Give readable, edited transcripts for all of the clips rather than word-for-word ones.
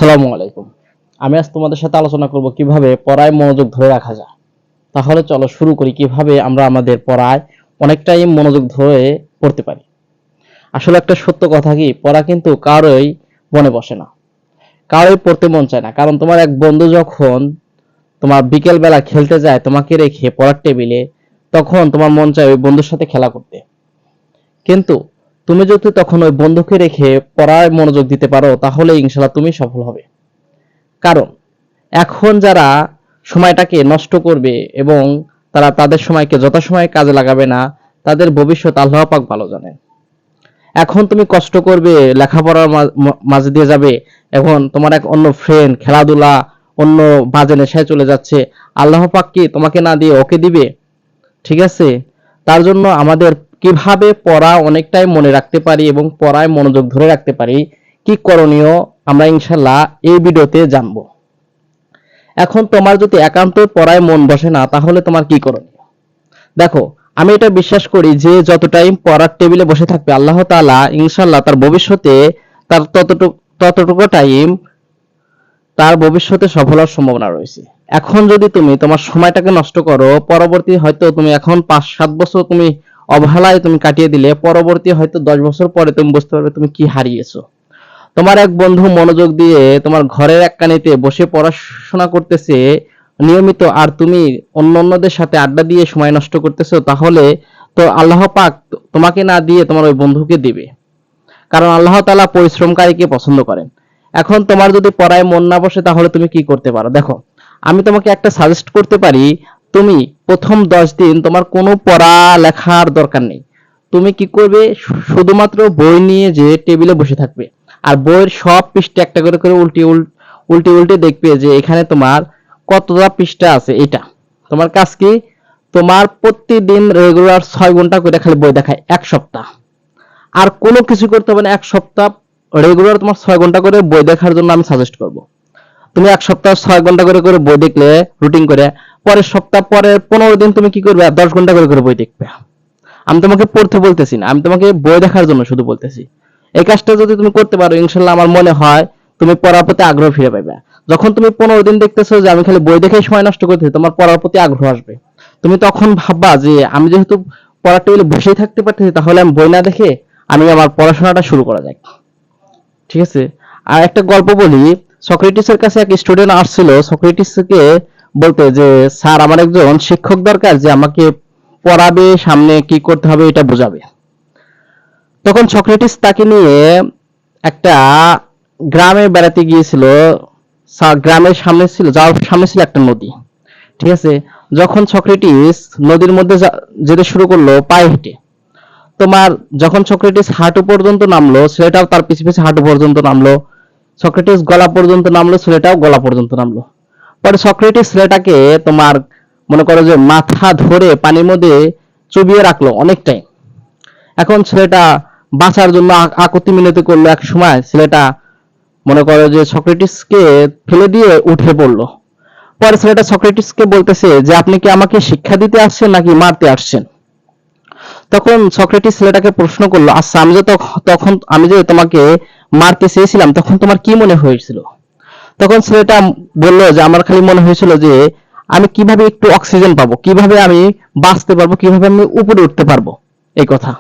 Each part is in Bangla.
আসসালামু আলাইকুম। আমি আজ তোমাদের সাথে আলোচনা করব কিভাবে পড়ায় মনোযোগ ধরে রাখা যায়। তাহলে চলো শুরু করি কিভাবে আমরা আমাদের পড়ায় অনেকটাই মনোযোগ ধরে পড়তে পারি। আসলে একটা সত্য কথা কি, পড়া কিন্তু কারোই মনে বসে না, কারোই পড়তে মন চায় না। কারণ তোমার এক বন্ধু যখন তোমার বিকেল বেলা খেলতে যায় তোমাকে রেখে পড়ার টেবিলে, তখন তোমার মন চায় ওই বন্ধুর সাথে খেলা করতে। কিন্তু তুমি যদি তখন ওই বন্ধুকে রেখে পড়ায় মনোযোগ দিতে পারো, তাহলে ইনশাল্লাহ তুমি সফল হবে। কারণ এখন যারা সময়টাকে নষ্ট করবে এবং তারা তাদের সময়কে যথাসময়ে কাজে লাগাবে না, তাদের ভবিষ্যৎ আল্লাহ পাক ভালো জানেন। এখন তুমি কষ্ট করবে, লেখাপড়ার মাঝে দিয়ে যাবে, এখন তোমার এক অন্য ফ্রেন্ড খেলাধুলা অন্য বাজে নেশায় চলে যাচ্ছে, আল্লাহ পাক কি তোমাকে না দিয়ে ওকে দিবে? ঠিক আছে। তার জন্য আমাদের কিভাবে পড়া অনেকটাই মনে রাখতে পারি এবং পড়ায় মনোযোগ ধরে রাখতে পারি, কি করণীয়, আমরা ইনশাল্লাহ এই ভিডিওতে জানবো। এখন তোমার যদি একান্ত পড়ায় মন বসে না, তাহলে তোমার কি করণীয়? দেখো, আমি এটা বিশ্বাস করি যে যত টাইম পড়ার টেবিলে বসে থাকবে, আল্লাহ তাআলা ইনশাআল্লাহ তার ভবিষ্যতে তার ততটুকু টাইম তার ভবিষ্যতে সফল হওয়ার সম্ভাবনা রয়েছে। এখন যদি তুমি তোমার সময়টাকে নষ্ট করো, পরবর্তী হয়তো তুমি এখন 5-7 বছর তুমি অবহেলায় তুমি কাটিয়ে দিলে, পরবর্তী হয়তো 10 বছর পরে তুমি বুঝতে পারবে তুমি কি হারিয়েছো। তোমার এক বন্ধু মনোযোগ দিয়ে তোমার ঘরের এক কানিতে বসে পড়াশোনা করতেছে নিয়মিত, আর তুমি অন্যদের সাথে আড্ডা দিয়ে সময় নষ্ট করতেছো, তাহলে তো আল্লাহ পাক তোমাকে না দিয়ে তোমার ওই বন্ধুকে দিবে। কারণ আল্লাহ তাআলা পরিশ্রমকারীকে পছন্দ করেন। এখন তোমার যদি পড়ায় মন না বসে, তাহলে তুমি কি করতে পারো? দেখো, আমি তোমাকে একটা সাজেস্ট করতে পারি। তুমি প্রথম 10 দিন তোমার কোনো পড়া লেখার দরকার নেই। তুমি কি করবে? শুধুমাত্র বই নিয়ে যে টেবিলে বসে থাকবে, আর বইয়ের সব পৃষ্ঠা একটা করে করে উল্টে উল্টে দেখবে যে এখানে তোমার কতটা পৃষ্ঠা আছে। এটা তোমার কাজ কি? তোমার প্রতিদিন রেগুলার 6 ঘন্টা করে খালি বই দেখায় 1 সপ্তাহ। আর কোনো কিছু করতে হবে না 1 সপ্তাহ। রেগুলার তোমার 6 ঘন্টা করে বই দেখার জন্য আমি সাজেস্ট করব। তুমি 1 সপ্তাহ 6 ঘন্টা করে করে বই দেখলে রুটিন করে, পরের সপ্তাহ পরের 15 দিন তুমি কি করবে? 10 ঘন্টা করে করে বই দেখবে। আমি তোমাকে পড়তে বলতেছি না, আমি তোমাকে বই দেখার জন্য শুধু বলতেছি। এই কাজটা যদি তুমি করতে পারো, ইনশাল্লাহ আমার মনে হয় তুমি পড়ার প্রতি আগ্রহ ফিরে পাবে। যখন তুমি 15 দিন দেখতেছো যে আমি খালি বই দেখে সময় নষ্ট করতেছি, তোমার পড়ার প্রতি আগ্রহ আসবে। তুমি তখন ভাববা যে আমি যেহেতু পড়ার টেবিলে বসেই থাকতে পারতেছি, তাহলে আমি বই না দেখে আমি আমার পড়াশোনাটা শুরু করা যায়। ঠিক আছে। আর একটা গল্প বলি। সক্রেটিসের কাছে এক স্টুডেন্ট আসছিল সক্রেটিসকে বলতে যে স্যার, আমার একজন শিক্ষক দরকার যে আমাকে পড়াবে, সামনে কি করতে হবে এটা বোঝাবে। তখন সক্রেটিস তাকে নিয়ে একটা গ্রামে বেড়াতে গিয়েছিল। গ্রামের সামনে ছিল, যাওয়ার সামনে ছিল একটা নদী। ঠিক আছে। যখন সক্রেটিস নদীর মধ্যে যেতে শুরু করলো পায়ে হেঁটে, তোমার যখন সক্রেটিস হাঁটু পর্যন্ত নামলো, ছেলেটাও তার পিছে পিছে হাঁটু পর্যন্ত নামলো। সক্রেটিস গলা পর্যন্ত নামলো, ছেলেটাও গলা পর্যন্ত নামলো। পরে সক্রেটিস ছেলেটাকে তোমার মনে করো যে মাথা ধরে পানির মধ্যে চুবিয়ে রাখলো অনেক টাইম। এখন ছেলেটা বাঁচার জন্য আকুতি মিনতি করলো। এক সময় ছেলেটা মনে করো যে সক্রেটিসকে ফেলে দিয়ে উঠে পড়লো। পরে ছেলেটা সক্রেটিসকে বলতেছে যে আপনি কি আমাকে শিক্ষা দিতে আসছেন নাকি মারতে আসছেন? তখন সক্রেটিস ছেলেটাকে প্রশ্ন করলো, আচ্ছা আমি যে তোমাকে মারতে চেয়েছিলাম, তখন তোমার কি মনে হয়েছিল? তখন ছেলেটা বললো যে আমার খালি মনে হয়েছিল যে আমি কিভাবে একটু অক্সিজেন পাবো, কিভাবে আমি বাঁচতে পারবো, কিভাবে আমি উপরে উঠতে পারবো, এই কথা।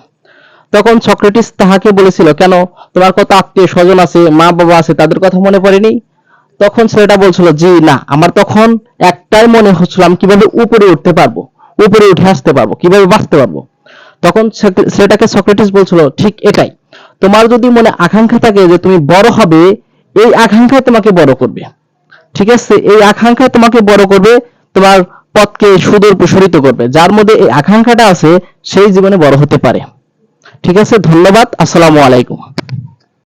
তখন সক্রেটিস তাহাকে বলেছিল, কেন, তোমার কত আত্মীয় স্বজন আছে, মা বাবা আছে, তাদের কথা মনে পড়েনি? তখন ছেলেটা বলছিল, জি না, আমার তখন একটাই মনে হচ্ছিল আমি কিভাবে উপরে উঠতে পারবো, উপরে উঠে আসতে পারবো, কিভাবে বাঁচতে পারবো। তখন ছেলেটাকে সক্রেটিস বলছিল, ঠিক এটাই। তোমার যদি মনে আকাঙ্ক্ষা থাকে যে তুমি বড় হবে, এই আকাঙ্ক্ষায় তোমাকে বড় করবে। ঠিক আছে, এই আকাঙ্ক্ষায় তোমাকে বড় করবে, তোমার পথকে সুদূর প্রসারিত করবে। যার মধ্যে এই আকাঙ্ক্ষাটা আছে সেই জীবনে বড় হতে পারে। ঠিক আছে, ধন্যবাদ। আসসালামু আলাইকুম।